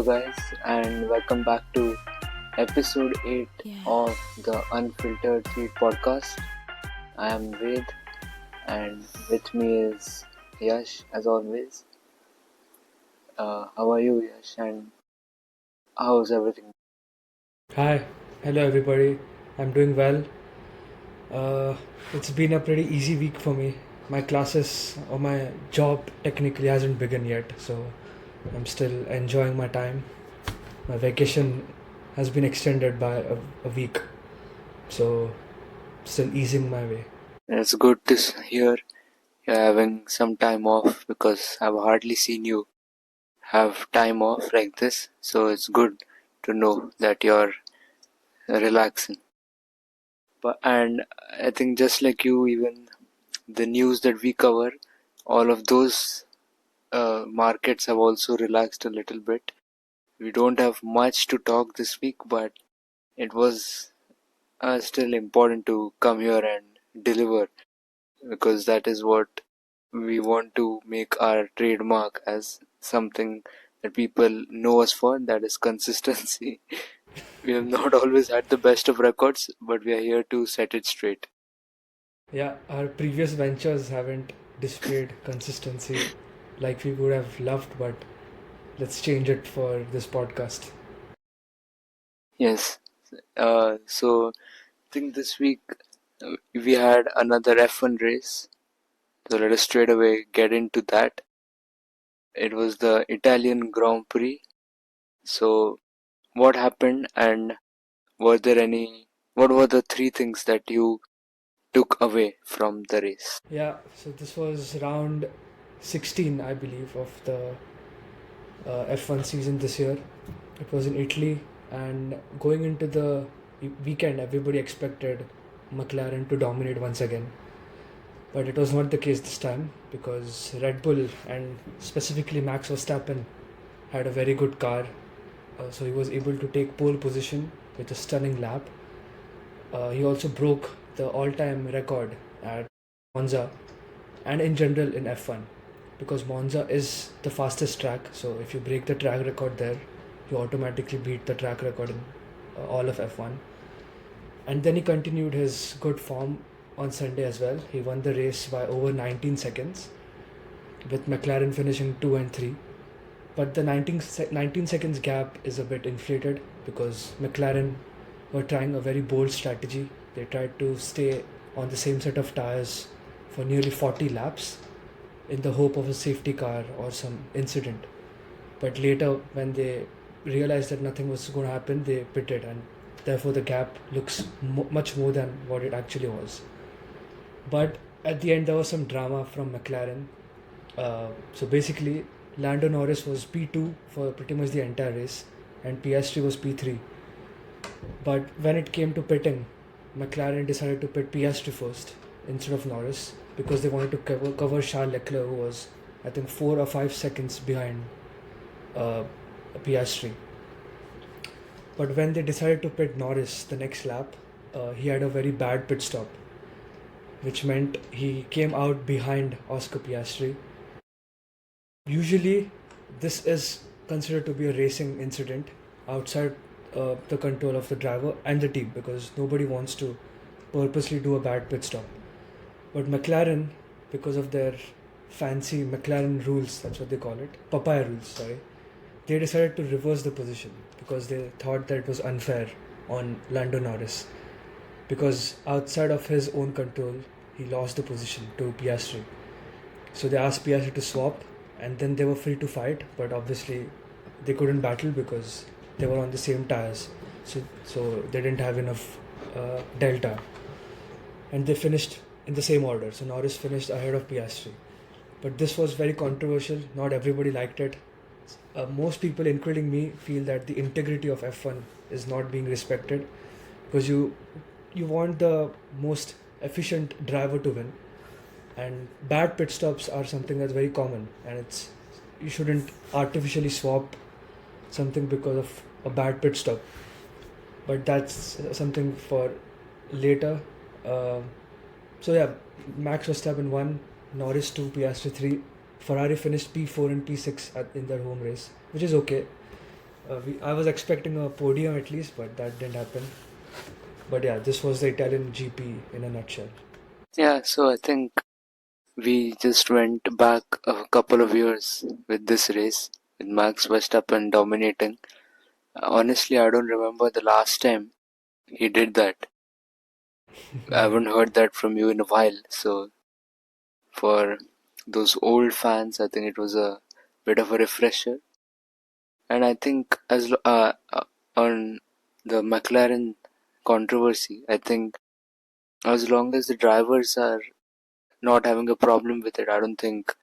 Hello, guys, and welcome back to episode 8 Yeah. of the Unfiltered Feed podcast. I am Ved, and with me is Yash, as always. How are you, Yash, and how's everything? Hi, hello everybody. I'm doing well. Uh, it's been a pretty easy week for me. My classes or my job technically hasn't begun yet, so I'm still enjoying my time. My vacation has been extended by a week, so still easing my way. It's good to hear you're having some time off because I've hardly seen you have time off like this, so it's good to know that you're relaxing. And I think just like you, even the news that we cover, all of those markets have also relaxed a little bit. We don't have much to talk this week, but it was still important to come here and deliver because that is what we want to make our trademark as something that people know us for, that is consistency. We have not always had the best of records, but we are here to set it straight. Yeah, our previous ventures haven't displayed consistency like we would have loved, but let's change it for this podcast. Yes. So I think this week we had another F1 race. So let us straight away get into that. It was the Italian Grand Prix. So what happened, and were there any? What were the three things that you took away from the race? Yeah, so this was round 16, I believe, of the F1 season this year. It was in Italy, and going into the weekend, everybody expected McLaren to dominate once again. But it was not the case this time because Red Bull and specifically Max Verstappen had a very good car. So he was able to take pole position with a stunning lap. He also broke the all time record at Monza and in general in F1 because Monza is the fastest track. So if you break the track record there, you automatically beat the track record in all of F1. And then he continued his good form on Sunday as well. He won the race by over 19 seconds, with McLaren finishing 2 and 3. But the 19 seconds gap is a bit inflated because McLaren were trying a very bold strategy. They tried to stay on the same set of tires for nearly 40 laps in the hope of a safety car or some incident. But later, when they realized that nothing was going to happen, they pitted, and therefore the gap looks much more than what it actually was. But at the end, there was some drama from McLaren. So basically, Lando Norris was P2 for pretty much the entire race, and Piastri was P3. But when it came to pitting, McLaren decided to pit Piastri first instead of Norris because they wanted to cover Charles Leclerc, who was, I think, 4 or 5 seconds behind uh, Piastri. But when they decided to pit Norris the next lap, he had a very bad pit stop, which meant he came out behind Oscar Piastri. Usually, this is considered to be a racing incident outside the control of the driver and the team because nobody wants to purposely do a bad pit stop. But McLaren, because of their fancy McLaren rules, that's what they call it, papaya rules, sorry, they decided to reverse the position because they thought that it was unfair on Lando Norris because outside of his own control, he lost the position to Piastri. So they asked Piastri to swap, and then they were free to fight, but obviously they couldn't battle because they were on the same tires. So they didn't have enough delta, and they finished in the same order. So Norris finished ahead of Piastri. But this was very controversial. Not everybody liked it. Most people, including me, feel that the integrity of F1 is not being respected because you want the most efficient driver to win, and bad pit stops are something that's very common, and it's you shouldn't artificially swap something because of a bad pit stop. But that's something for later. Uh, so yeah, Max Verstappen won, Norris 2, Piastri 3. Ferrari finished P4 and P6 in their home race, which is okay. I was expecting a podium at least, but that didn't happen. But yeah, this was the Italian GP in a nutshell. Yeah, so I think we just went back a couple of years with this race, with Max Verstappen dominating. Honestly, I don't remember the last time he did that. I Yeah. haven't heard that from you in a while. So for those old fans, I think it was a bit of a refresher. And I think on the McLaren controversy, I think as long as the drivers are not having a problem with it, I don't think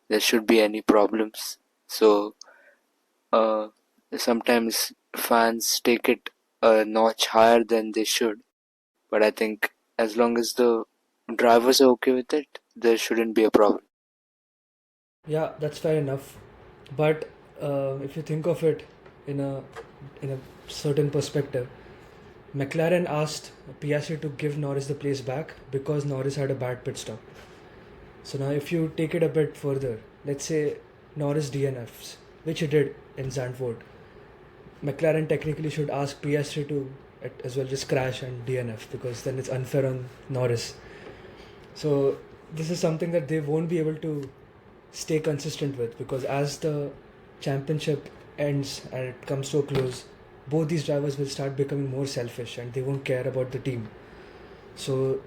there should be any problems. So uh, sometimes fans take it a notch higher than they should, but I think as long as the drivers are okay with it, there shouldn't be a problem. Yeah, that's fair enough. But if you think of it in a in a certain perspective, McLaren asked Piastri to give Norris the place back because Norris had a bad pit stop. So now, if you take it a bit further, let's say Norris DNFs, which he did in Zandvoort, McLaren technically should ask Piastri to as well just crash and DNF because then it's unfair on Norris. So this is something that they won't be able to stay consistent with because as the championship ends and it comes to a close, both these drivers will start becoming more selfish and they won't care about the team. So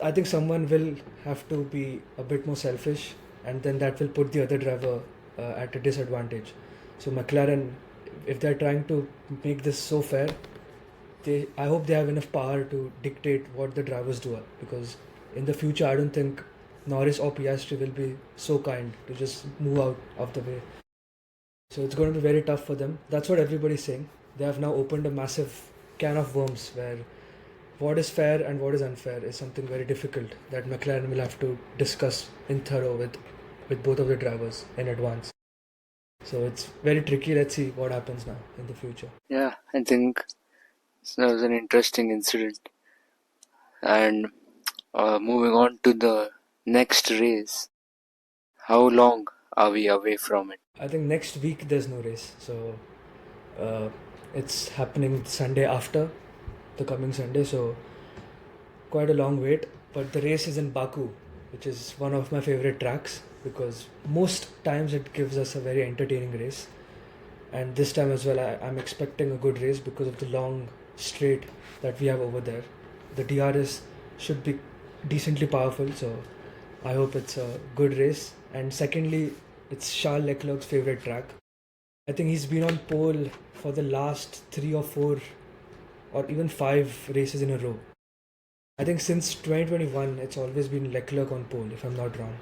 I think someone will have to be a bit more selfish, and then that will put the other driver at a disadvantage. So McLaren, if they're trying to make this so fair, I hope they have enough power to dictate what the drivers do because in the future I don't think Norris or Piastri will be so kind to just move out of the way. So it's going to be very tough for them. That's what everybody's saying. They have now opened a massive can of worms where what is fair and what is unfair is something very difficult that McLaren will have to discuss in thorough with both of the drivers in advance. So it's very tricky. Let's see what happens now in the future. Yeah, I think that was an interesting incident. And moving on to the next race, how long are we away from it? I think next week there's no race. So uh, it's happening Sunday after the coming Sunday. So quite a long wait. But the race is in Baku, which is one of my favorite tracks because most times it gives us a very entertaining race. And this time as well, I'm expecting a good race because of the long straight that we have over there. The DRS should be decently powerful, so I hope it's a good race. And secondly, it's Charles Leclerc's favorite track. I think he's been on pole for the last 3 or 4 or even 5 races in a row. I think since 2021, it's always been Leclerc on pole, if I'm not wrong.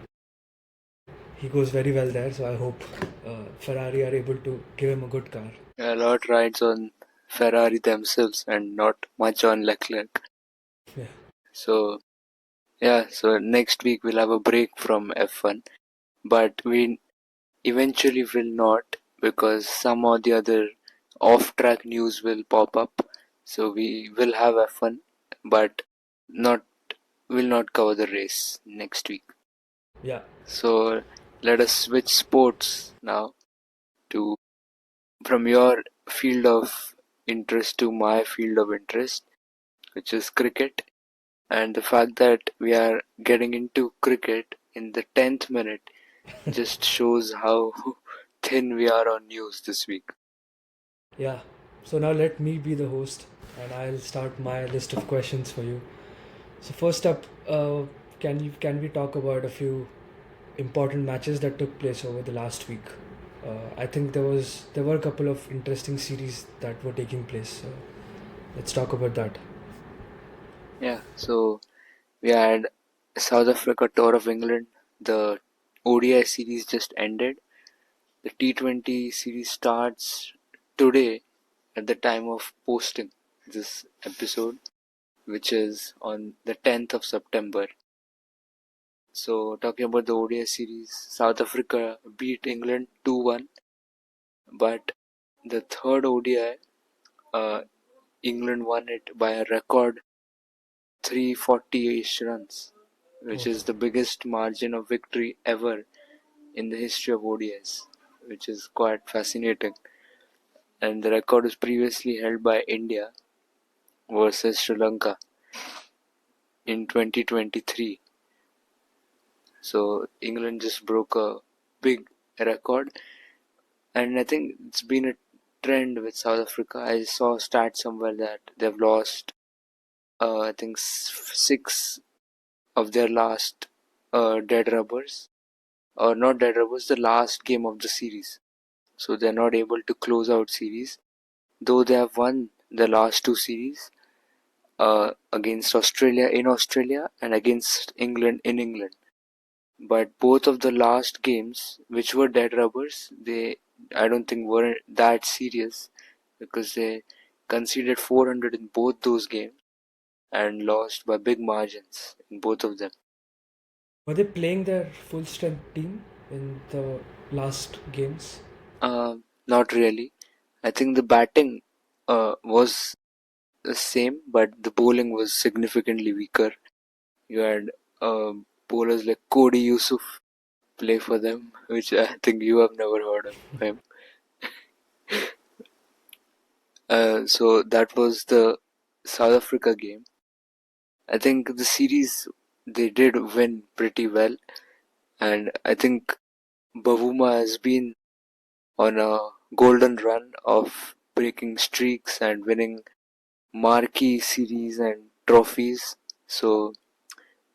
He goes very well there, so I hope Ferrari are able to give him a good car. A lot rides on Ferrari themselves and not much on Leclerc. Yeah. So yeah, so next week we'll have a break from F1, but we eventually will not because some or the other off-track news will pop up. So we will have F1, but not will not cover the race next week. Yeah. So let us switch sports now to from your field of interest to my field of interest, which is cricket. And the fact that we are getting into cricket in the 10th minute just shows how thin we are on news this week. Yeah. So now let me be the host and I'll start my list of questions for you. So first up, can we talk about a few important matches that took place over the last week? I think there were a couple of interesting series that were taking place. So let's talk about that. Yeah, so we had South Africa Tour of England. The ODI series just ended. The T20 series starts today at the time of posting this episode, which is on the 10th of September. So, talking about the ODI series, South Africa beat England 2-1, but the third ODI, uh, England won it by a record 340-ish runs, which Oh, is the biggest margin of victory ever in the history of ODIs, which is quite fascinating. and the record was previously held by India versus Sri Lanka in 2023. So England just broke a big record, and I think it's been a trend with South Africa. I saw a stat somewhere that they've lost, I think, six of their last dead rubbers, or not dead rubbers, the last game of the series. So they're not able to close out series, though they have won the last two series against Australia in Australia and against England in England. But both of the last games, which were dead rubbers, I don't think were that serious because they conceded 400 in both those games and lost by big margins in both of them. Were they playing their full strength team in the last games? Not really. I think the batting was the same, but the bowling was significantly weaker. You had uh, bowlers like Cody Yusuf play for them, which I think you have never heard of him. So that was the South Africa game. I think the series they did win pretty well, and I think Bavuma has been on a golden run of breaking streaks and winning marquee series and trophies. So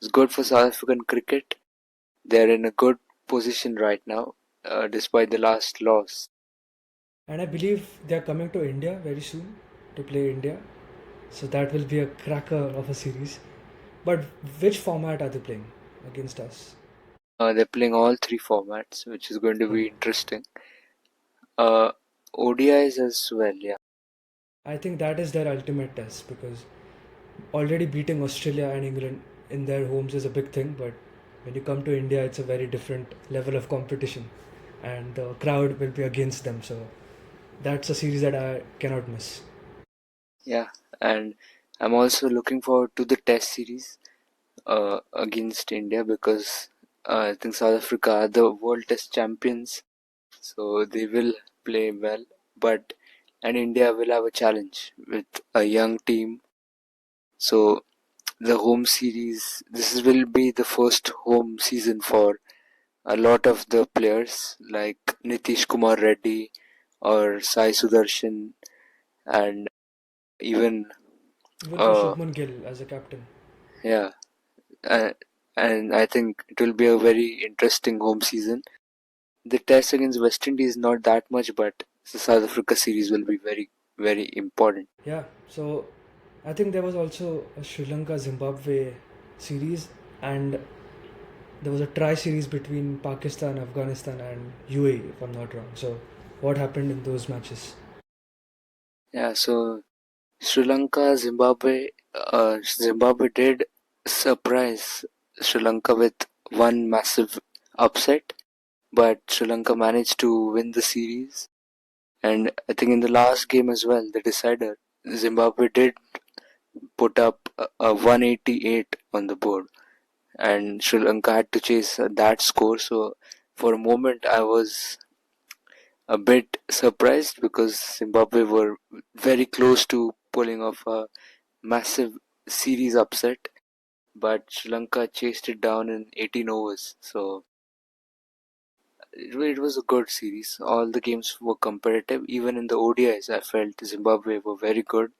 it's good for South African cricket. They're in a good position right now, despite the last loss. And I believe they are coming to India very soon to play India. So that will be a cracker of a series. But which format are they playing against us? They're playing all three formats, which is going to Oh, be interesting. Uh, ODIs as well, yeah. I think that is their ultimate test because already beating Australia and England in their homes is a big thing. But when you come to India, it's a very different level of competition. And the crowd will be against them. So that's a series that I cannot miss. Yeah, and I'm also looking forward to the Test series against India because I think South Africa are the World Test champions, so they will play well. But and India will have a challenge with a young team. So the home series, will be the first home season for a lot of the players like Nitish Kumar Reddy or Sai Sudarshan and even Even for uh, Shubman Gill as a captain. yeah, uh, and I think it will be a very interesting home season. The test against West Indies not that much, but the South Africa series will be very very important. Yeah, so I think there was also a Sri Lanka Zimbabwe series, and there was a tri series between Pakistan, Afghanistan, and UAE, if I'm not wrong. So, what happened in those matches? Yeah, so Sri Lanka, Zimbabwe did surprise Sri Lanka with one massive upset, but Sri Lanka managed to win the series. And I think in the last game as well, the decider, Zimbabwe did put up a 188 on the board, and Sri Lanka had to chase that score. So for a moment, I was a bit surprised because Zimbabwe were very close to pulling off a massive series upset, but Sri Lanka chased it down in 18 overs. So it was a good series. All the games were competitive. Even in the ODIs, I felt Zimbabwe were very good,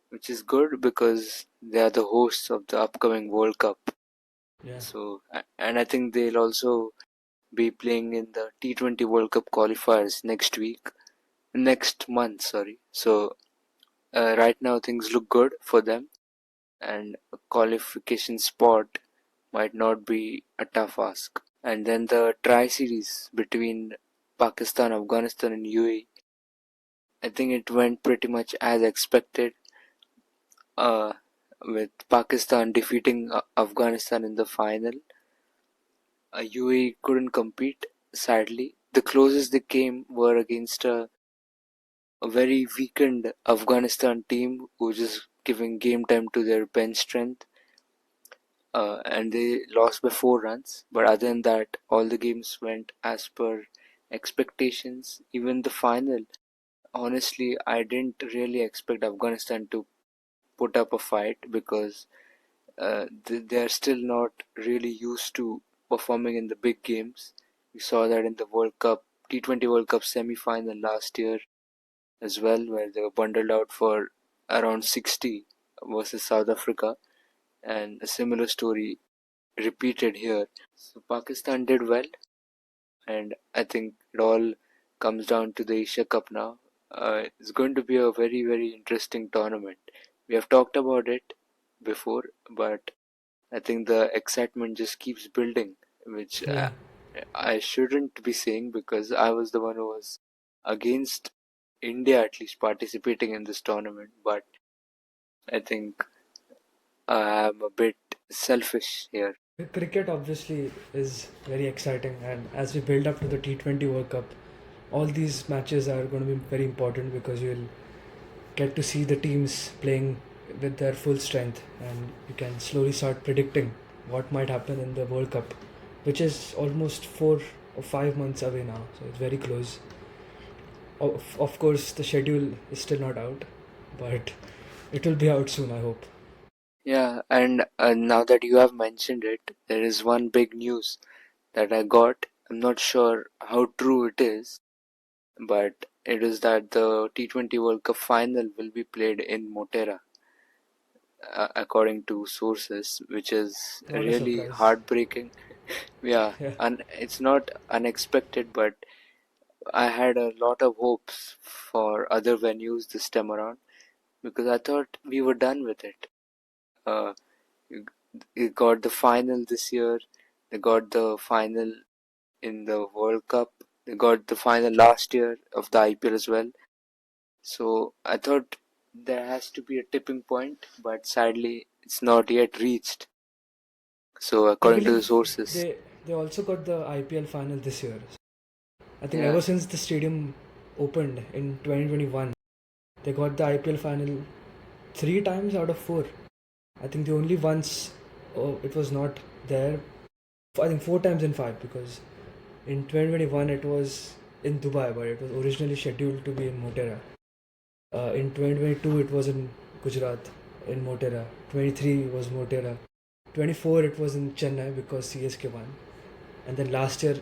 which is good because they are the hosts of the upcoming World Cup. Yeah, So, and I think they'll also be playing in the T20 World Cup qualifiers next month, sorry. So, right now things look good for them, and a qualification spot might not be a tough ask. And then the tri series between Pakistan, Afghanistan, and UAE, I think it went pretty much as expected. Uh, with Pakistan defeating Afghanistan in the final, UAE couldn't compete. Sadly, the closest they came were against a very weakened Afghanistan team who was just giving game time to their bench strength, and they lost by 4 runs. But other than that, all the games went as per expectations. Even the final, honestly, I didn't really expect Afghanistan to put up a fight because they're still not really used to performing in the big games. We saw that in the World Cup, T20 World Cup semi-final last year as well, where they were bundled out for around 60 versus South Africa, and a similar story repeated here. So Pakistan did well, and I think it all comes down to the Asia Cup now. It's going to be a very, very interesting tournament. We have talked about it before, but I think the excitement just keeps building, which Yeah. I shouldn't be saying because I was the one who was against India at least participating in this tournament. But I think I am a bit selfish here. Cricket obviously is very exciting, and as we build up to the T20 World Cup, all these matches are going to be very important because you'll get to see the teams playing with their full strength, and you can slowly start predicting what might happen in the World Cup, which is almost 4 or 5 months away now, so it's very close. Of course, the schedule is still not out, but it will be out soon, I hope. Yeah, and now that you have mentioned it, there is one big news that I got. I'm not sure how true it is, but it is that the T20 World Cup final will be played in Motera, according to sources, which is What a really surprise. heartbreaking. Yeah, Yeah. and it's not unexpected, but I had a lot of hopes for other venues this time around because I thought we were done with it. Uh, you got the final this year, they got the final in the World Cup, they got the final last year of the IPL as well. So I thought there has to be a tipping point, but sadly it's not yet reached. So I according to the believe sources, they also got the IPL final this year. I think yeah, ever since the stadium opened in 2021, they got the IPL final 3 times out of 4. I think the only once it was not there, I think 4 times in 5, because in 2021 it was in Dubai, but it was originally scheduled to be in Motera. In 2022 it was in Gujarat, in Motera. 23 was Motera. 24 it was in Chennai because CSK won. And then last year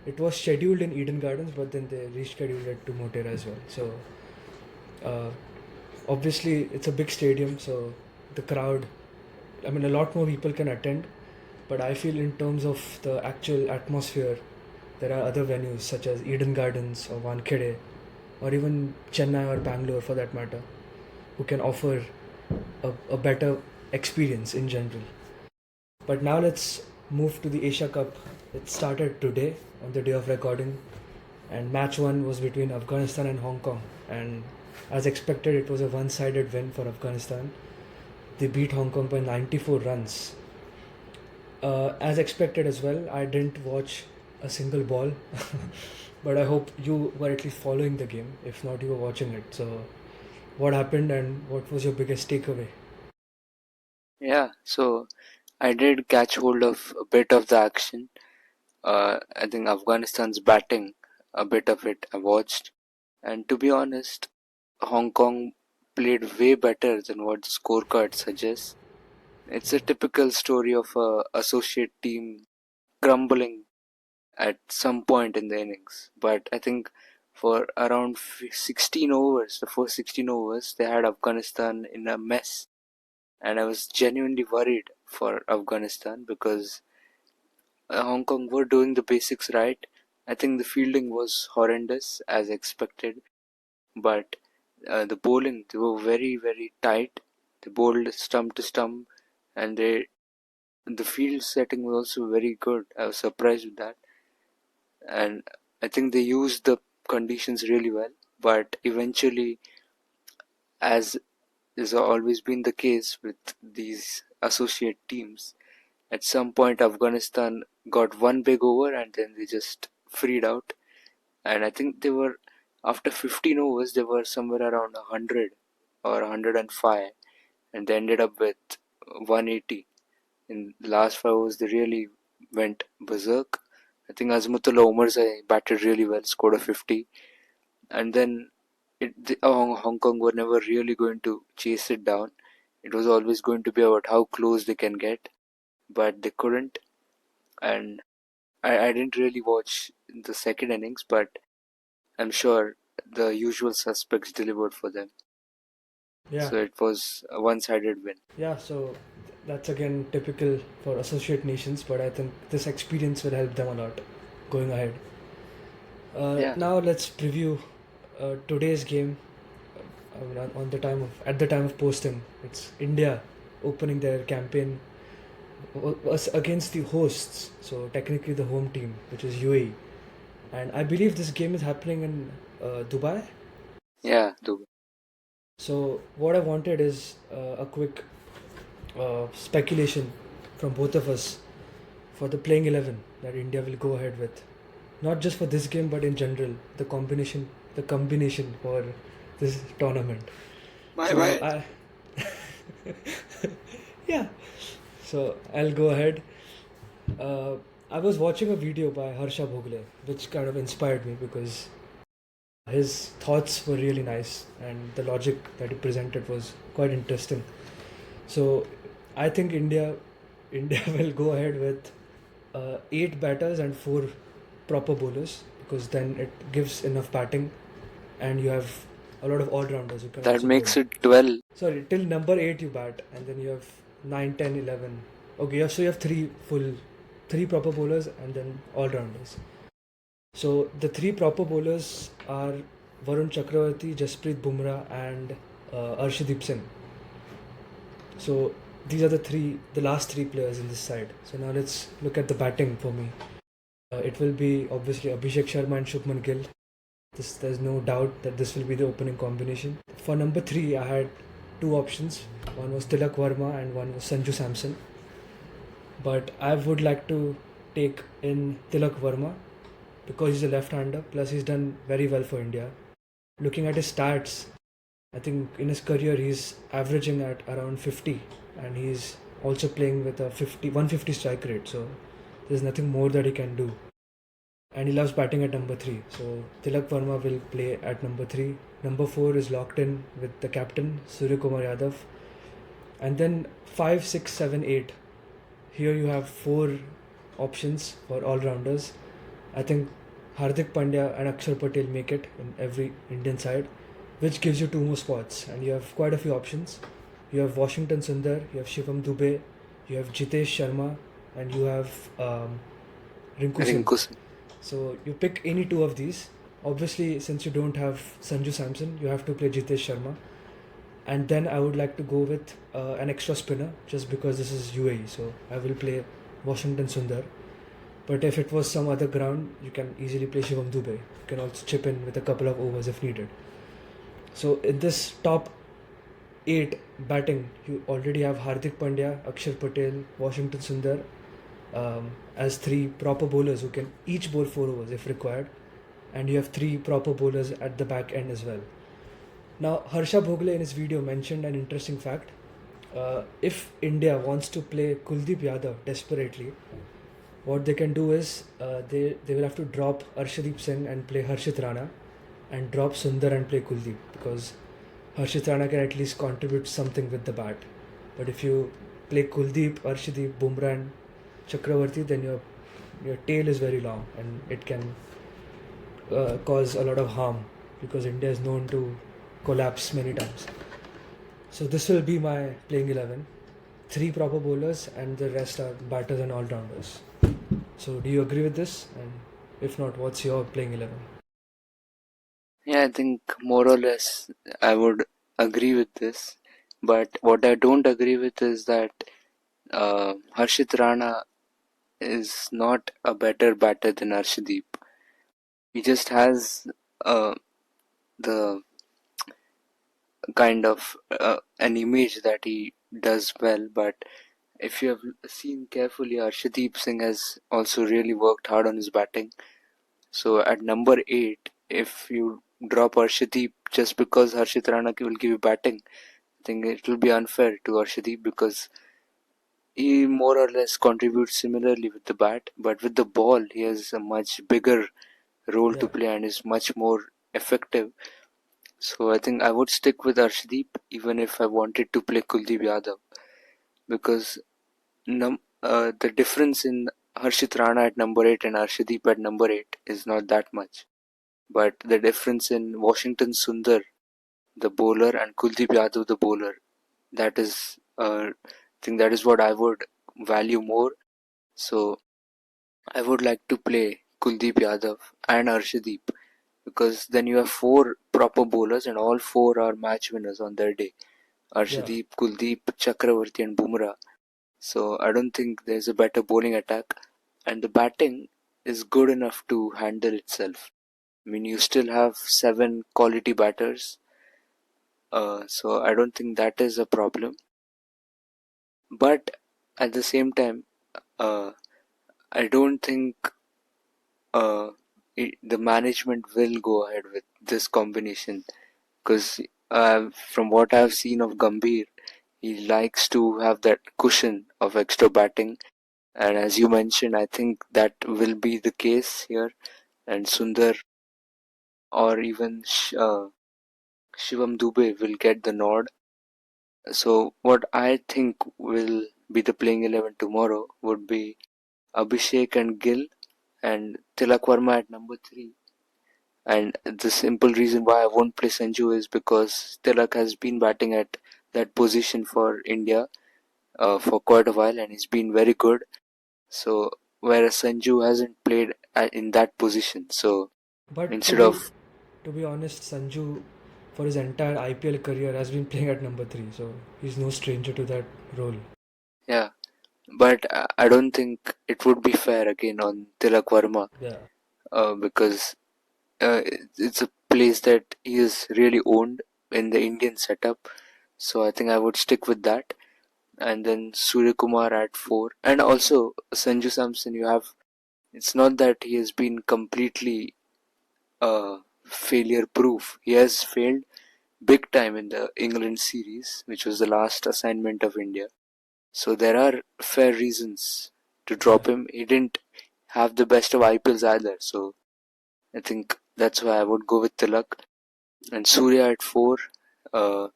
it was scheduled in Eden Gardens, but then they rescheduled it to Motera as well. So uh, obviously it's a big stadium, so the crowd, I mean, a lot more people can attend. But I feel in terms of the actual atmosphere, there are other venues such as Eden Gardens or Wankhede or even Chennai or Bangalore for that matter, who can offer a better experience in general. But now let's move to the Asia Cup. It started today on the day of recording, and match one was between Afghanistan and Hong Kong. And as expected, it was a one sided win for Afghanistan. They beat Hong Kong by 94 runs. As expected as well, I didn't watch a single ball, but I hope you were at least following the game. If not, you were watching it. So, what happened and what was your biggest takeaway? yeah. So I did catch hold of a bit of the action. I think Afghanistan's batting, a bit of it I watched, and to be honest, Hong Kong played way better than what the scorecard suggests. It's a typical story of a associate team crumbling at some point in the innings. But I think for around 16 overs, the first 16 overs, they had Afghanistan in a mess. And I was genuinely worried for Afghanistan because Hong Kong were doing the basics right. I think the fielding was horrendous as expected, but the bowling, they were very, very tight. They bowled stump to stump, and the field setting was also very good. I was surprised with that, and I think they used the conditions really well. But eventually, as has always been the case with these associate teams, at some point Afghanistan got one big over and then they just freed out. And I think they were, after 15 overs, they were somewhere around 100 or 105, and they ended up with 180. In the last 5 overs, they really went berserk. I think Azmatullah Omarzai batted really well, scored a 50, and then Hong Kong were never really going to chase it down. It was always going to be about how close they can get, but they couldn't. And I didn't really watch the second innings, but I'm sure the usual suspects delivered for them. Yeah, So it was a one-sided win. yeah. So that's again typical for associate nations, but I think this experience will help them a lot going ahead. Yeah, Now let's preview today's game. On the time of at the time of posting, it's India opening their campaign was against the hosts, so technically the home team, which is UAE. And I believe this game is happening in Dubai. yeah, So what I wanted is a quick speculation from both of us for the playing 11 that India will go ahead with, not just for this game but in general, the combination for this tournament. my So bad. I yeah. So I'll go ahead. Uh, I was watching a video by Harsha Bhogle, which kind of inspired me because his thoughts were really nice and the logic that he presented was quite interesting. So I think India will go ahead with 8 batters and 4 proper bowlers because then it gives enough batting and you have a lot of all rounders who can That also bowl. makes it 12. Sorry, till number 8 you bat and then you have 9, 10, 11. Okay, so you have three proper bowlers and then all rounders. So the 3 proper bowlers are Varun Chakravarti, Jasprit Bumrah, and Arshdeep Singh. So these are the last 3 players in this side. So now let's look at the batting for me. It will be obviously Abhishek Sharma and Shubman Gill. There's no doubt that this will be the opening combination. For number 3, I had 2 options. One was Tilak Verma and one was Sanju Samson. But I would like to take in Tilak Verma because he's a left-hander. Plus, he's done very well for India. Looking at his stats, I think in his career he's averaging at around 50, and he's also playing with a 150 strike rate. So there's nothing more that he can do. And he loves batting at number 3. So Tilak Verma will play at number 3. Number 4 is locked in with the captain Surya Kumar Yadav. And then 5, 6, 7, 8. Here you have 4 options for all rounders. I think Hardik Pandya and Akshar Patel make it in every Indian side, which gives you 2 more spots, and you have quite a few options. You have Washington Sundar, you have Shivam Dubey, you have Jitesh Sharma, and you have Rinku Singh. Rinku Singh. So you pick any 2 of these. Obviously, since you don't have Sanju Samson, you have to play Jitesh Sharma. And then I would like to go with an extra spinner, just because this is UAE. So I will play Washington Sundar. But if it was some other ground, you can easily play Shivam Dubey. You can also chip in with a couple of overs if needed. So in this top 8 batting, you already have Hardik Pandya, Akshar Patel, Washington Sundar as 3 proper bowlers who can each bowl 4 overs if required. And you have 3 proper bowlers at the back end as well. Now, Harsha Bhogle in his video mentioned an interesting fact. If India wants to play Kuldeep Yadav desperately, what they can do is they will have to drop Arshdeep Singh and play Harshit Rana, and drop Sundar and play Kuldeep, because Harshit Rana can at least contribute something with the bat. But if you play Kuldeep, Arshdeep, Bumrah and Chakravarti, then your tail is very long and it can cause a lot of harm, because India is known to collapse many times. So this will be my playing 11. 3 proper bowlers and the rest are batters and all-rounders. So do you agree with this? And if not, what's your playing 11? Yeah, I think more or less I would agree with this. But what I don't agree with is that Harshit Rana is not a better batter than Arshdeep. He just has the kind of an image that he does well, but if you have seen carefully, Arshdeep Singh has also really worked hard on his batting. So at number 8, if you drop Arshdeep just because Harshit Rana will give you batting, I think it will be unfair to Arshdeep, because he more or less contributes similarly with the bat, but with the ball he has a much bigger role Yeah. to play and is much more effective. So I think I would stick with Arshdeep even if I wanted to play Kuldeep Yadav, because the difference in Harshit Rana at number 8 and Arshdeep at number 8 is not that much. But the difference in Washington Sundar, the bowler, and Kuldeep Yadav, the bowler, that is, I think that is what I would value more. So I would like to play Kuldeep Yadav and Arshdeep, because then you have four proper bowlers and all four are match winners on their day. Yeah, Arshdeep, Kuldeep, Chakravarti, and Bumrah. So I don't think there's a better bowling attack, and the batting is good enough to handle itself. I mean, you still have seven quality batters, so I don't think that is a problem. But at the same time, uh, I don't think the management will go ahead with this combination, because from what I've seen of Gambhir, he likes to have that cushion of extra batting, and as you mentioned, I think that will be the case here. And Sundar or even Shivam Dubey will get the nod. So what I think will be the playing 11 tomorrow would be Abhishek and Gill and Tilak Verma at number 3. And the simple reason why I won't play Sanju is because Tilak has been batting at that position for India for quite a while and he's been very good. So whereas Sanju hasn't played in that position. So but instead of, to be honest, Sanju, for his entire IPL career, has been playing at number three, so he's no stranger to that role. yeah, but I don't think it would be fair again on Tilak Verma, Yeah, because it's a place that he is really owned in the Indian setup. So I think I would stick with that. And then Surya Kumar at 4. And also Sanju Samson, you have, it's not that he has been completely failure proof. He has failed big time in the England series, which was the last assignment of India. So there are fair reasons to yeah, drop him. He didn't have the best of IPLs either. So I think that's why I would go with Tilak. And Surya at 4, uh,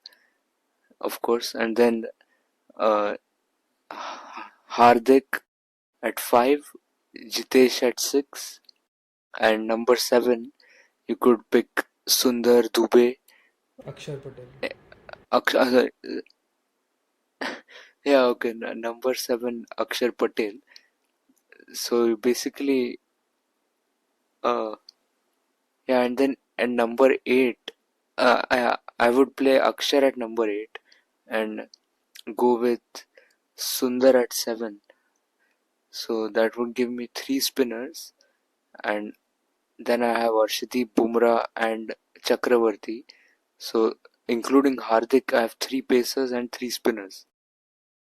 of course. And then uh, Hardik at 5, Jitesh at 6, and number 7, you could pick Sundar Dubey. Akshar Patel. Sorry, yeah, okay, number 7, Akshar Patel. So basically, uh, yeah, and then at number 8, I would play Akshar at number 8 and go with Sundar at 7. So that would give me 3 spinners, and then I have Arshdeep, Bumrah, and Chakravarti. So, including Hardik, I have 3 pacers and 3 spinners.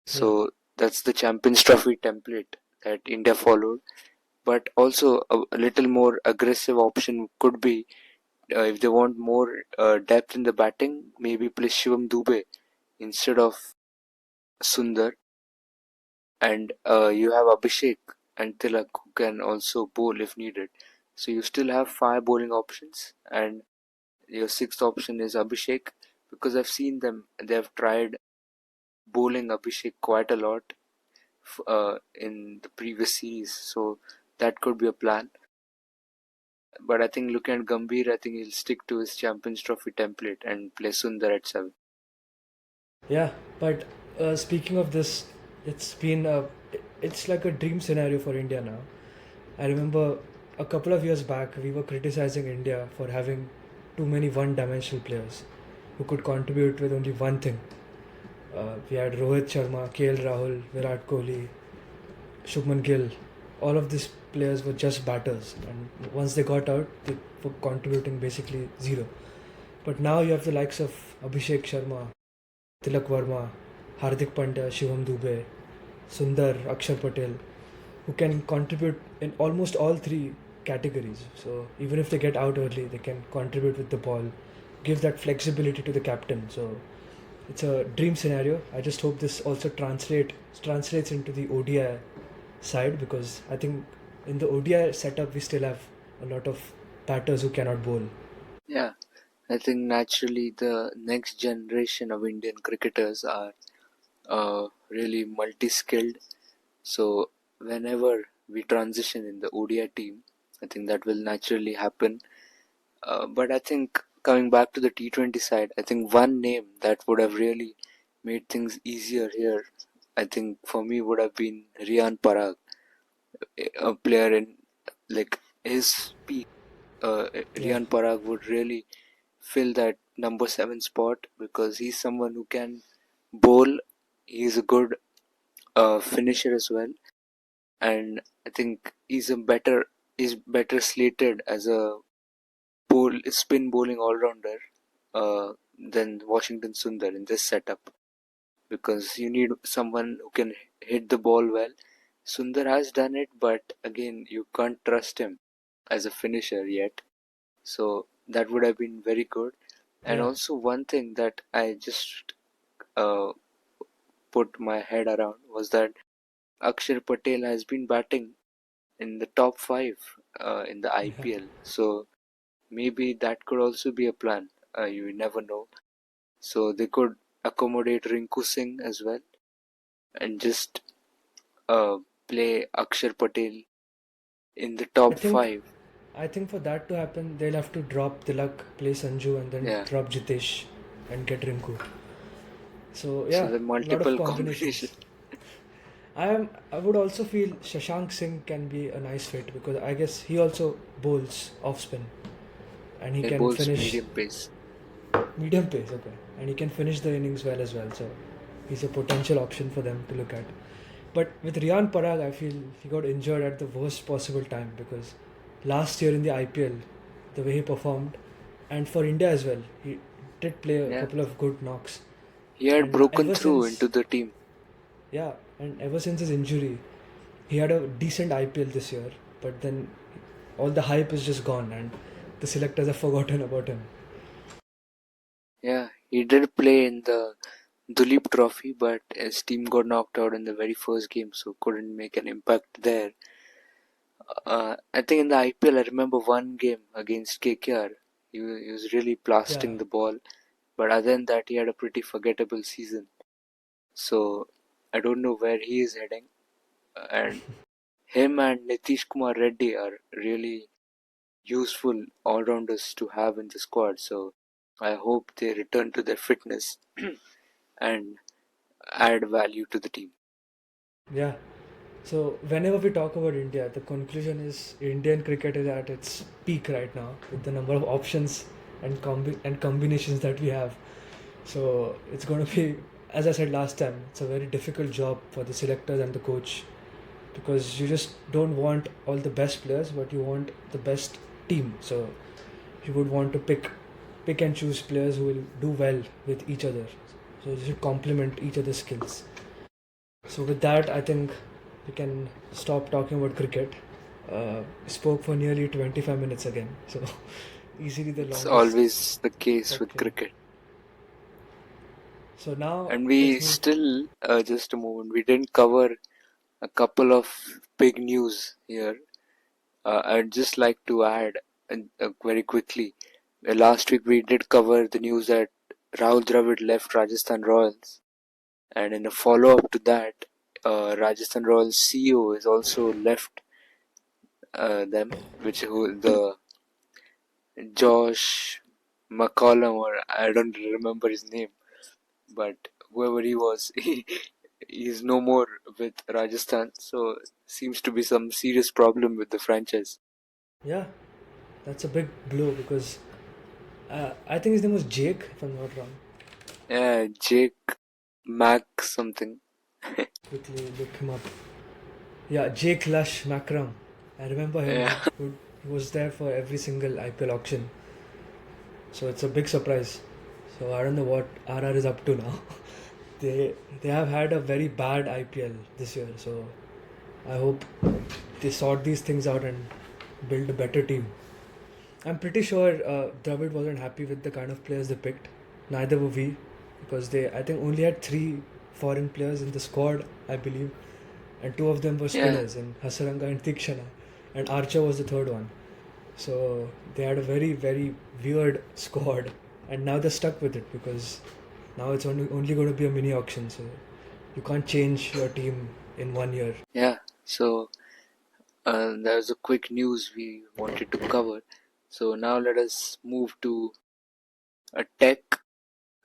Yeah, So, that's the Champions Trophy template that India followed. But also, a little more aggressive option could be, if they want more depth in the batting, maybe play Shivam Dubey instead of Sundar. And you have Abhishek and Tilak who can also bowl if needed. So, you still have 5 bowling options, and your sixth option is Abhishek, because I've seen them. They have tried bowling Abhishek quite a lot in the previous series, so that could be a plan. But I think looking at Gambhir, I think he'll stick to his Champions Trophy template and play Sundar at 7. yeah. But speaking of this, it's been it's like a dream scenario for India now. I remember a couple of years back we were criticizing India for having too many one-dimensional players who could contribute with only one thing. We had Rohit Sharma, KL Rahul, Virat Kohli, Shubman Gill. All of these players were just batters, and once they got out, they were contributing basically zero. But now you have the likes of Abhishek Sharma, Tilak Verma, Hardik Pandya, Shivam Dubey, Sundar, Akshar Patel, who can contribute in almost all three categories. So even if they get out early, they can contribute with the ball, give that flexibility to the captain. So it's a dream scenario. I just hope this also translates into the ODI side, because I think in the ODI setup we still have a lot of batters who cannot bowl. Yeah, I think naturally the next generation of Indian cricketers are really multi-skilled. So whenever we transition in the ODI team, I think that will naturally happen. But I think coming back to the T20 side, I think one name that would have really made things easier here, I think for me would have been Riyan Parag, a player in like his peak. Yeah, Riyan Parag would really fill that number 7 spot because he's someone who can bowl. He's a good finisher as well, and I think he's better slated as a spin bowling all rounder than Washington Sundar in this setup because you need someone who can hit the ball well. Sundar has done it, but again, you can't trust him as a finisher yet. So that would have been very good. And yeah. also, one thing that I just uh, put my head around was that Akshar Patel has been batting in the top 5 in the Yeah. IPL. So maybe that could also be a plan. You never know. So they could accommodate Rinku Singh as well and just uh, play Akshar Patel in the I top think 5. I think for that to happen, they'll have to drop Tilak, play Sanju, and then Yeah. drop Jitesh and get Rinku. So So yeah, the a lot of multiple combination. combinations. I would also feel Shashank Singh can be a nice fit because I guess he also bowls off spin and he He can bowls finish medium pace. medium pace, okay, and he can finish the innings well as well. So he's a potential option for them to look at. But with Riyan Parag, I feel he got injured at the worst possible time because last year in the IPL, the way he performed, and for India as well, he did play a Yeah. couple of good knocks. He had And broken through into the team. ever since his injury, he had a decent IPL this year. But then all the hype is just gone, and the selectors have forgotten about him. Yeah, he did play in the Duleep Trophy, but his team got knocked out in the very first game, so couldn't make an impact there. I think in the IPL, I remember one game against KKR. He was really Yeah, blasting the ball, but other than that, he had a pretty forgettable season. So I don't know where he is heading. And him and Nitish Kumar Reddy are really useful all rounders to have in the squad. So I hope they return to their fitness and add value to the team. yeah. So whenever we talk about India, the conclusion is Indian cricket is at its peak right now with the number of options and combinations that we have. So it's going to be, as I said last time, it's a very difficult job for the selectors and the coach because you just don't want all the best players, but you want the best team. So you would want to pick and choose players who will do well with each other. So you should complement each other's skills. So with that, I think we can stop talking about cricket. Spoke for nearly 25 minutes again. So easily the It's longest always the case with podcast. cricket. So now And we let's move. still, just a moment, we didn't cover a couple of big news here. I'd just like to add very quickly. Last week we did cover the news that Rahul Dravid left Rajasthan Royals, and in a follow-up to that, Rajasthan Royals CEO has also left them, which who the Josh McCollum, or I don't remember his name, but whoever he was, he's no more with Rajasthan. So seems to be some serious problem with the franchise. Yeah, that's a big blow because I think his name was Jake, if I'm not wrong. Yeah, Jake Mac something. Quickly look him up. Yeah, Jake Lush Makram. I remember him. Yeah, He was there for every single IPL auction. So it's a big surprise. So I don't know what RR is up to now. They have had a very bad IPL this year. So I hope they sort these things out and build a better team. I'm pretty sure Dravid wasn't happy with the kind of players they picked. Neither were we, because they I think only had 3 foreign players in the squad, I believe, and 2 of them were yeah, spinners in Hasaranga and Tikshana, and Archer was the third one. So they had a very, very weird squad, and now they're stuck with it because now it's only going to be a mini auction. So you can't change your team in 1 year. Yeah, so that was a quick news we wanted to cover. So now let us move to a tech.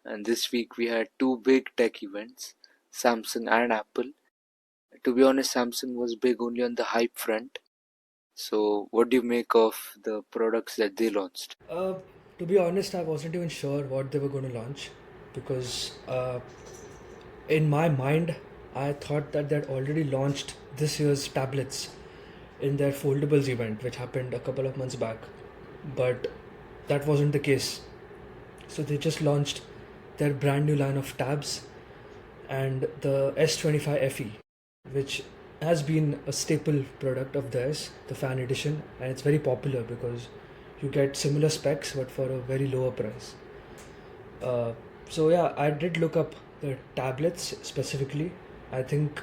And this week we had two big tech events, Samsung and Apple. To be honest, Samsung was big only on the hype front. So what do you make of the products that they launched? Uh, to be honest, I wasn't even sure what they were going to launch because in my mind, I thought that they'd already launched this year's tablets in their foldables event, which happened a couple of months back. But that wasn't the case. So they just launched their brand new line of tabs and the S25 FE, which has been a staple product of theirs, the fan edition, and it's very popular because you get similar specs but for a very lower price. Uh, so yeah, I did look up the tablets specifically. I think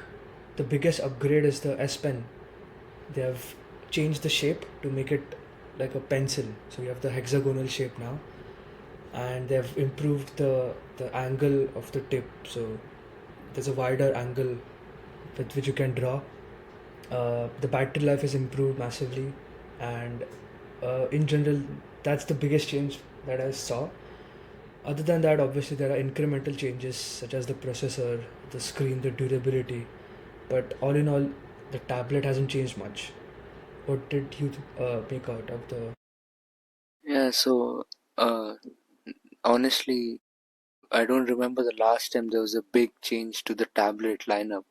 the biggest upgrade is the S Pen. They have changed the shape to make it like a pencil. So you have the hexagonal shape now, and they've improved the angle of the tip. So there's a wider angle with which you can draw. The battery life is improved massively, and in general, that's the biggest change that I saw. Other than that, obviously, there are incremental changes such as the processor, the screen, the durability. But all in all, the tablet hasn't changed much. What did you make out of the? Yeah, so uh, honestly, I don't remember the last time there was a big change to the tablet lineup.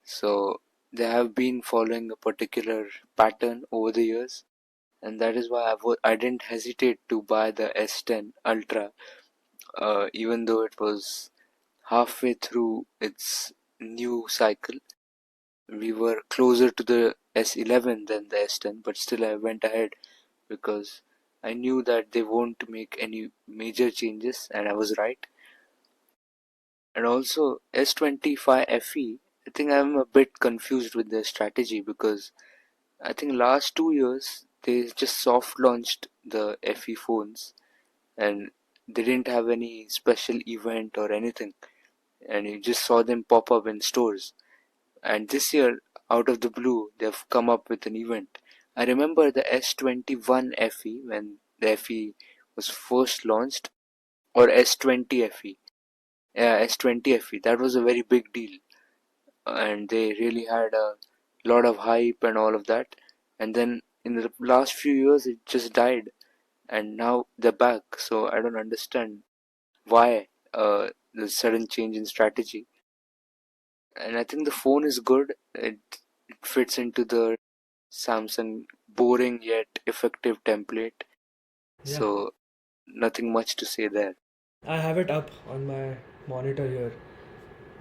So they have been following a particular pattern over the years, and that is why I didn't hesitate to buy the S10 Ultra, even though it was halfway through its new cycle. We were closer to the S11 than the S10, but still I went ahead because I knew that they won't make any major changes, and I was right. And also S25 FE, I think I'm a bit confused with their strategy because I think last 2 years they just soft launched the FE phones and they didn't have any special event or anything, and you just saw them pop up in stores. And this year, out of the blue, they've come up with an event. I remember the S21 FE when the FE was first launched, or S20 FE. Yeah, S20 FE. That was a very big deal, and they really had a lot of hype and all of that. And then in the last few years, it just died, and now they're back. So I don't understand why the sudden change in strategy. And I think the phone is good. It fits into the Samsung boring yet effective template. Yeah, So nothing much to say there. I have it up on my monitor here,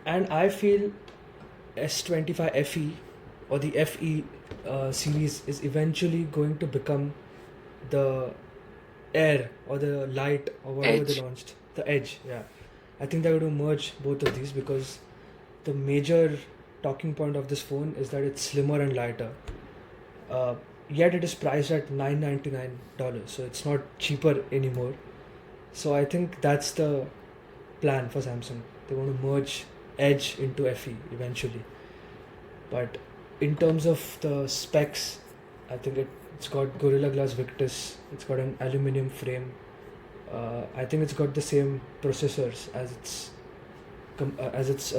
and I feel S25 FE or the FE series is eventually going to become the Air or the Light or whatever they Edge. launched. The Edge, yeah. I think they're going to merge both of these because the major talking point of this phone is that it's slimmer and lighter. Uh, Yet it is priced at $999, so it's not cheaper anymore. So I think that's the plan for Samsung. They want to merge Edge into FE eventually. But in terms of the specs, I think it's got Gorilla Glass Victus. It's got an aluminum frame. I think it's got the same processors as its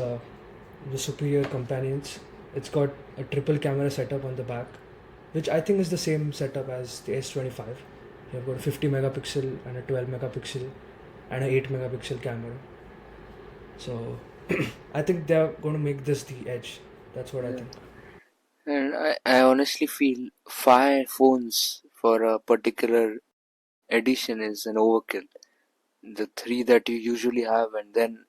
the superior companions. It's got a triple camera setup on the back, which I think is the same setup as the S25. You've got a 50 megapixel and a 12 megapixel and a 8 megapixel camera. So I think they're going to make this the edge. That's what I Yeah. think. And I honestly feel 5 phones for a particular edition is an overkill. The three that you usually have, and then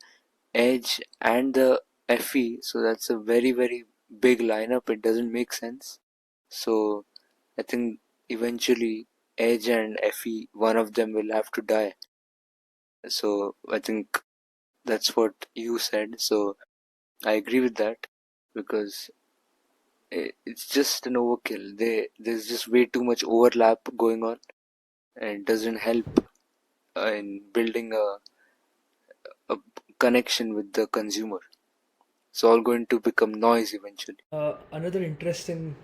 Edge and the FE, so that's a very, very big lineup. It doesn't make sense. So I think eventually Edge and FE, one of them will have to die. So I think that's what you said. So I agree with that because it's just an overkill. There's just way too much overlap going on, and it doesn't help in building a connection with the consumer. It's all going to become noise eventually. Another interesting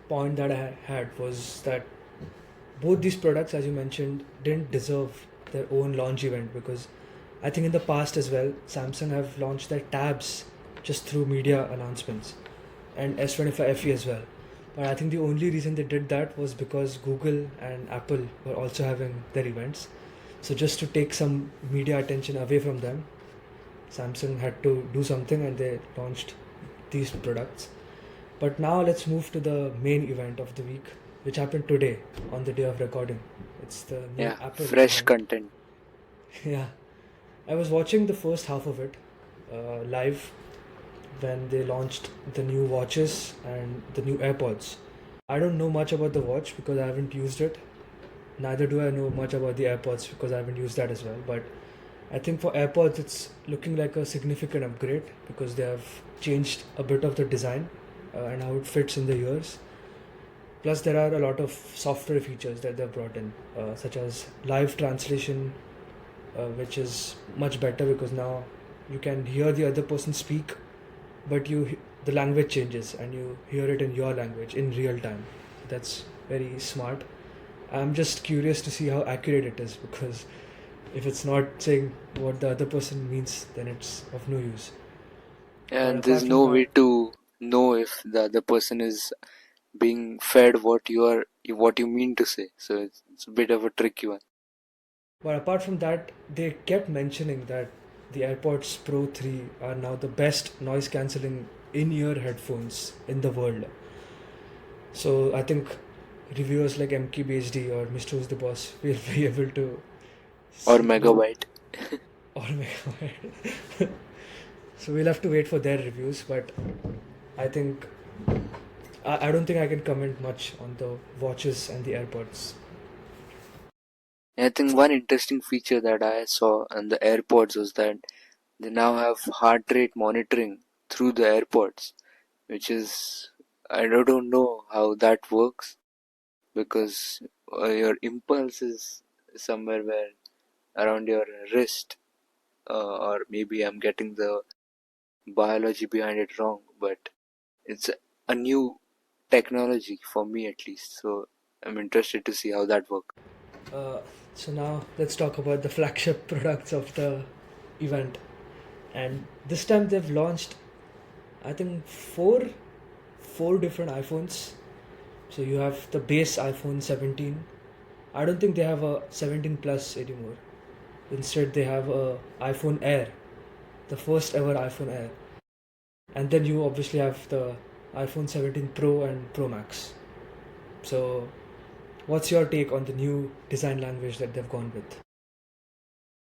point that I had was that both these products, as you mentioned, didn't deserve their own launch event, because I think in the past as well, Samsung have launched their tabs just through media announcements, and S25 FE as well. But I think the only reason they did that was because Google and Apple were also having their events. So just to take some media attention away from them, Samsung had to do something and they launched these products. But now let's move to the main event of the week, which happened today on the day of recording. It's the new Yeah, Apple fresh event. content. Yeah, I was watching the first half of it live when they launched the new watches and the new AirPods. I don't know much about the watch because I haven't used it. Neither do I know much about the AirPods because I haven't used that as well. But I think for AirPods, it's looking like a significant upgrade because they have changed a bit of the design and how it fits in the ears. Plus, there are a lot of software features that they've brought in, such as live translation, which is much better because now you can hear the other person speak, but the language changes and you hear it in your language in real time. That's very smart. I'm just curious to see how accurate it is, because if it's not saying what the other person means, then it's of no use. But And there's apart from no that, way to know if the other person is being fed what you mean to say. So it's a bit of a tricky one. they kept mentioning that the AirPods Pro 3 are now the best noise cancelling in-ear headphones in the world. So I think reviewers like MKBHD or Mr. Who's the Boss will be able to Or see what megabyte. or so we'll have to wait for their reviews. But I think I don't think I can comment much on the watches and the AirPods. I think one interesting feature that I saw on the AirPods was that they now have heart rate monitoring through the AirPods, which is I don't know how that works because your impulse is somewhere where around your wrist, or maybe I'm getting the biology behind it wrong, but it's a new technology for me at least. So I'm interested to see how that works. Uh, so now let's talk about the flagship products of the event. And this time they've launched, I think, four different iPhones. So you have the base iPhone 17. I don't think they have a 17 Plus anymore. Instead, they have a iPhone Air, the first ever iPhone Air. And then you obviously have the iPhone 17 Pro and Pro Max. So, what's your take on the new design language that they've gone with?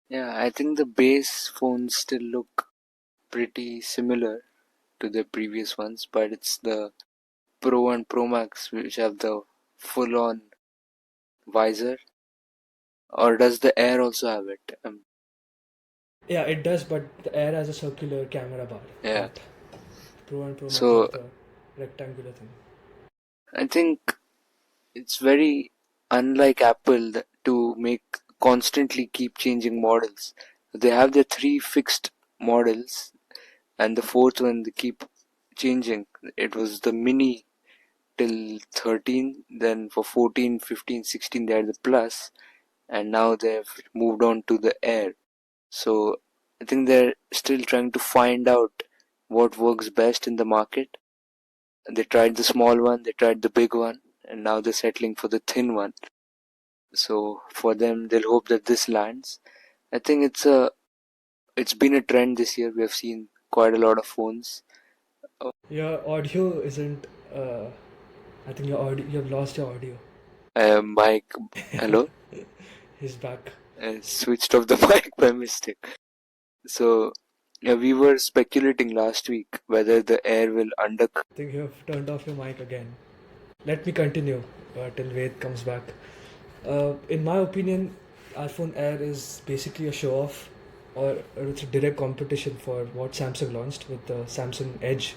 Yeah, I think the base phones still look pretty similar to the previous ones, but it's the Pro and Pro Max which have the full on visor. Or does the Air also have it? Yeah, it does, but the Air has a circular camera bar, Yeah. but Pro and Pro Max So have the rectangular thing. I think it's very unlike Apple to make constantly keep changing models. They have their three fixed models, and the fourth one they keep changing. It was the Mini till 13, then for 14, 15, 16 they had the Plus, and now they've moved on to the Air. So I think they're still trying to find out what works best in the market. They tried the small one, they tried the big one, and now they're settling for the thin one. So for them, they'll hope that this lands. I think it's been a trend this year. We have seen quite a lot of phones. Your audio isn't. I think you have lost your audio. Mic, hello. He's back. I switched off the mic by mistake. So yeah, we were speculating last week whether the Air will undercut. I think you have turned off your mic again. Let me continue till Ved comes back. In my opinion, iPhone Air is basically a show off, or it's a direct competition for what Samsung launched with the Samsung Edge.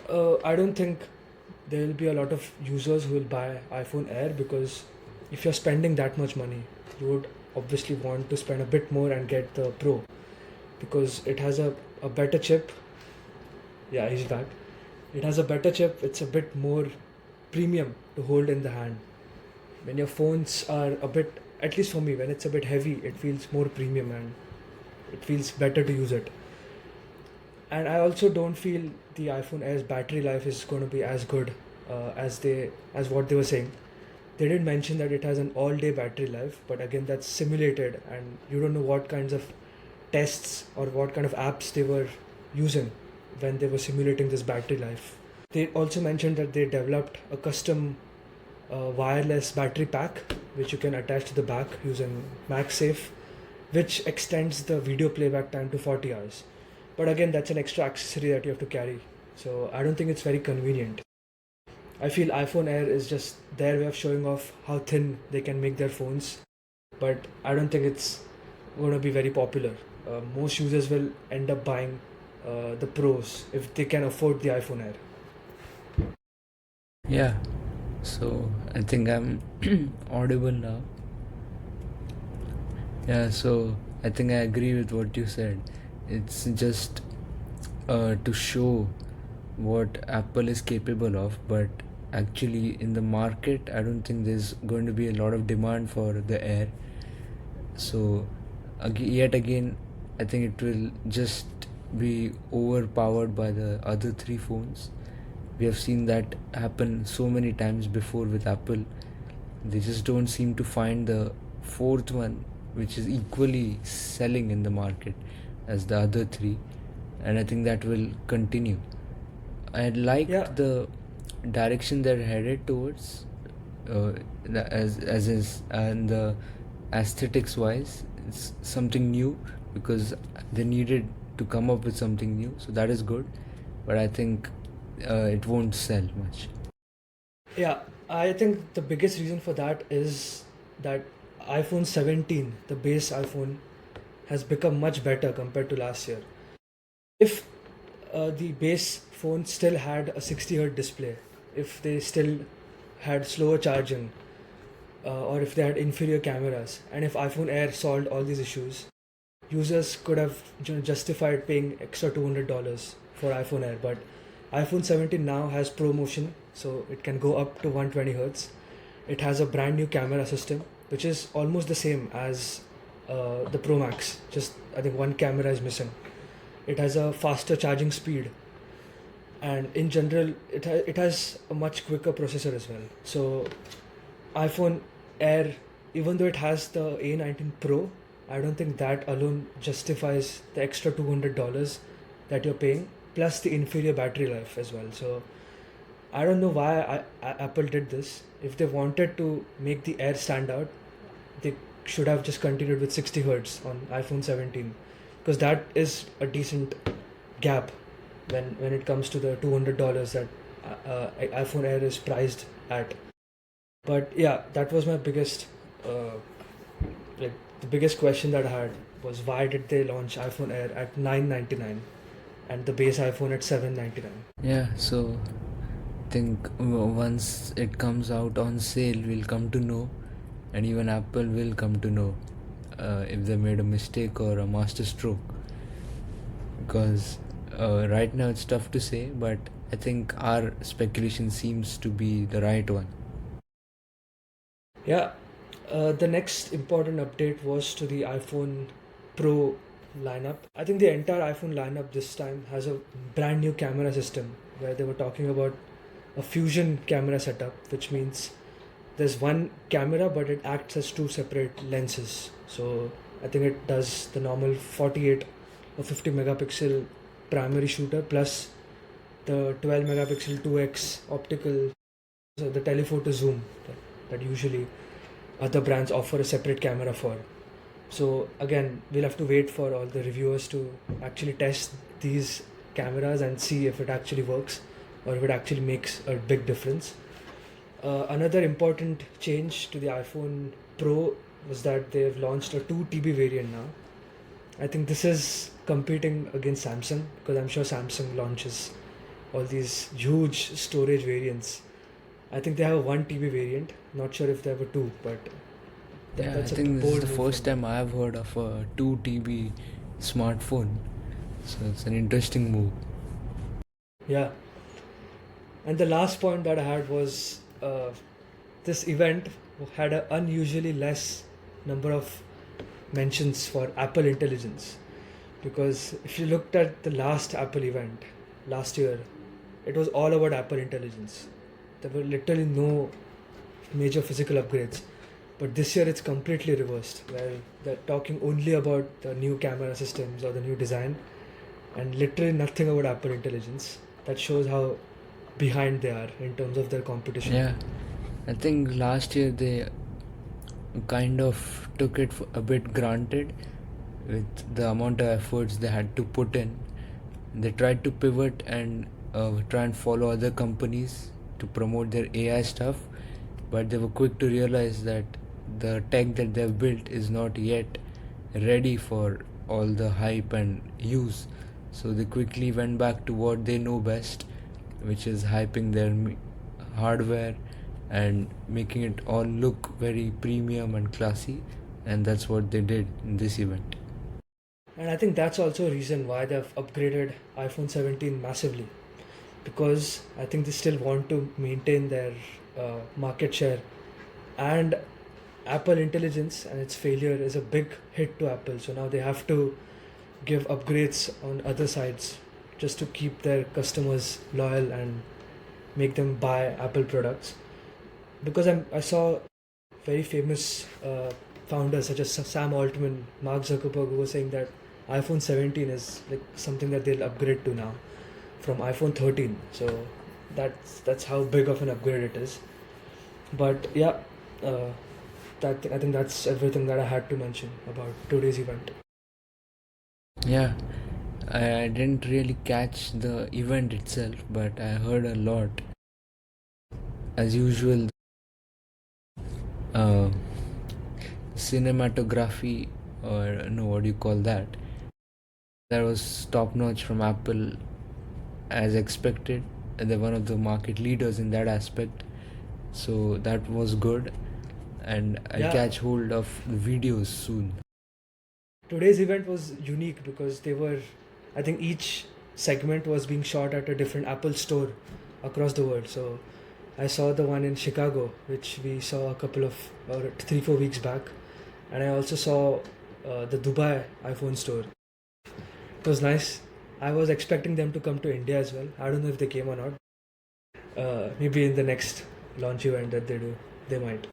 I don't think there will be a lot of users who will buy iPhone Air, because if you're spending that much money, you would obviously want to spend a bit more and get the Pro, because it has a better chip. Yeah, he's back. It has a better chip, it's a bit more premium to hold in the hand. When your phones are a bit, at least for me, when it's a bit heavy, it feels more premium and it feels better to use it. And I also don't feel the iPhone Air's battery life is going to be as good as what they were saying. They did mention that it has an all-day battery life, but again, that's simulated, and you don't know what kinds of tests or what kind of apps they were using when they were simulating this battery life. They also mentioned that they developed a custom wireless battery pack which you can attach to the back using MagSafe, which extends the video playback time to 40 hours. But again, that's an extra accessory that you have to carry. So I don't think it's very convenient. I feel iPhone Air is just their way of showing off how thin they can make their phones, but I don't think it's going to be very popular. Most users will end up buying the Pros if they can afford the iPhone Air. Yeah, so I think I'm audible now. Yeah, so I think I agree with what you said. It's just to show what Apple is capable of, but actually in the market, I don't think there's going to be a lot of demand for the Air. So, yet again, I think it will just be overpowered by the other three phones. We have seen that happen so many times before with Apple. They just don't seem to find the fourth one which is equally selling in the market as the other three, and I think that will continue. I Yeah, like the direction they're headed towards, as is, and the aesthetics wise, it's something new because they needed to come up with something new, so that is good. But I think it won't sell much. yeah. I think the biggest reason for that is that iPhone 17, the base iPhone, has become much better compared to last year. If the base phone still had a 60 Hz display, if they still had slower charging, or if they had inferior cameras, and if iPhone Air solved all these issues, users could have justified paying extra $200 for iPhone Air. But iPhone 17 now has ProMotion, so it can go up to 120 Hz. It has a brand new camera system, which is almost the same as the Pro Max. Just I think one camera is missing. It has a faster charging speed, and in general, it has a much quicker processor as well. So iPhone Air, even though it has the A19 Pro, I don't think that alone justifies the extra $200 that you're paying, plus the inferior battery life as well. So I don't know why Apple did this. If they wanted to make the Air stand out, they should have just continued with 60 Hz on iPhone 17, because that is a decent gap when it comes to the $200 that iPhone Air is priced at. But yeah, that was my biggest, like the biggest question that I had was, why did they launch iPhone Air at $999 and the base iPhone at $799? Yeah, so I think once it comes out on sale, we'll come to know, and even Apple will come to know if they made a mistake or a master stroke. Because right now it's tough to say, but I think our speculation seems to be the right one. Yeah, the next important update was to the iPhone Pro lineup. I think the entire iPhone lineup this time has a brand new camera system, where they were talking about a fusion camera setup, which means there's one camera but it acts as two separate lenses. So I think it does the normal 48 or 50 megapixel primary shooter plus the 12 megapixel 2x optical, so the telephoto zoom that usually other brands offer a separate camera for. So again, we'll have to wait for all the reviewers to actually test these cameras and see if it actually works or if it actually makes a big difference. Another important change to the iPhone Pro was that they've launched a 2 TB variant now. I think this is competing against Samsung, because I'm sure Samsung launches all these huge storage variants. I think they have a 1 TB variant. Not sure if they have a 2, but Yeah, I that's a think this is bold the move first from them. time I've heard of a 2 TB smartphone. So it's an interesting move. Yeah. And the last point that I had was this event had an unusually less number of mentions for Apple Intelligence. Because if you looked at the last Apple event last year, it was all about Apple Intelligence. There were literally no major physical upgrades. But this year it's completely reversed, where they're talking only about the new camera systems or the new design and literally nothing about Apple Intelligence. That shows how behind they are in terms of their competition. Yeah, I think last year they kind of took it a bit granted with the amount of efforts they had to put in. They tried to pivot and try and follow other companies to promote their AI stuff, but they were quick to realize that the tech that they've built is not yet ready for all the hype and use. So they quickly went back to what they know best, which is hyping their hardware and making it all look very premium and classy, and that's what they did in this event. And I think that's also a reason why they've upgraded iPhone 17 massively, because I think they still want to maintain their market share. And Apple Intelligence and its failure is a big hit to Apple. So now they have to give upgrades on other sides just to keep their customers loyal and make them buy Apple products. Because I saw very famous founders such as Sam Altman, Mark Zuckerberg, who were saying that iPhone 17 is like something that they'll upgrade to now from iPhone 13. So that's how big of an upgrade it is. But yeah, uh, that I think that's everything that I had to mention about today's event. Yeah, I didn't really catch the event itself, but I heard a lot. As usual, uh, cinematography, or no, what do you call that? That was top notch from Apple, as expected. They're one of the market leaders in that aspect, so that was good. And I'll Yeah, catch hold of the videos soon. today's event was unique because they were, I think each segment was being shot at a different Apple store across the world. So I saw the one in Chicago, which we saw a couple of or 3-4 weeks back, and I also saw the Dubai iPhone store. It was nice. I was expecting them to come to India as well. I don't know if they came or not. Maybe in the next launch event that they do, they might.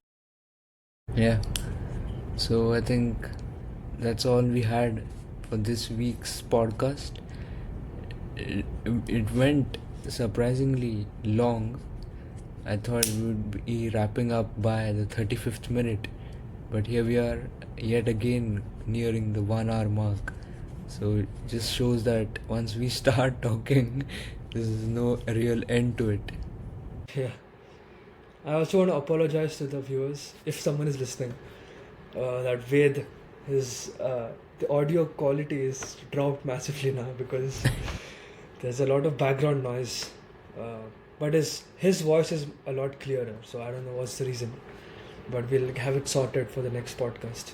Yeah, so I think that's all we had for this week's podcast. It went surprisingly long. I thought we would be wrapping up by the 35th minute, but here we are yet again nearing the 1 hour mark. So it just shows that once we start talking, there is no real end to it. Yeah. I also want to apologize to the viewers if someone is listening. That Ved, his the audio quality is dropped massively now because there's a lot of background noise. Uh, but his voice is a lot clearer, so I don't know what's the reason. But we'll have it sorted for the next podcast.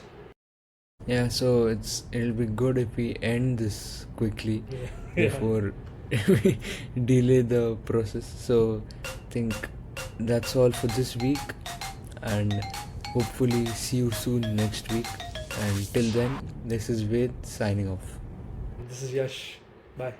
Yeah, so it'll be good if we end this quickly Yeah. Yeah. before we delay the process. So I think that's all for this week, and hopefully see you soon next week. And till then, this is Ved signing off. This is Yash. Bye.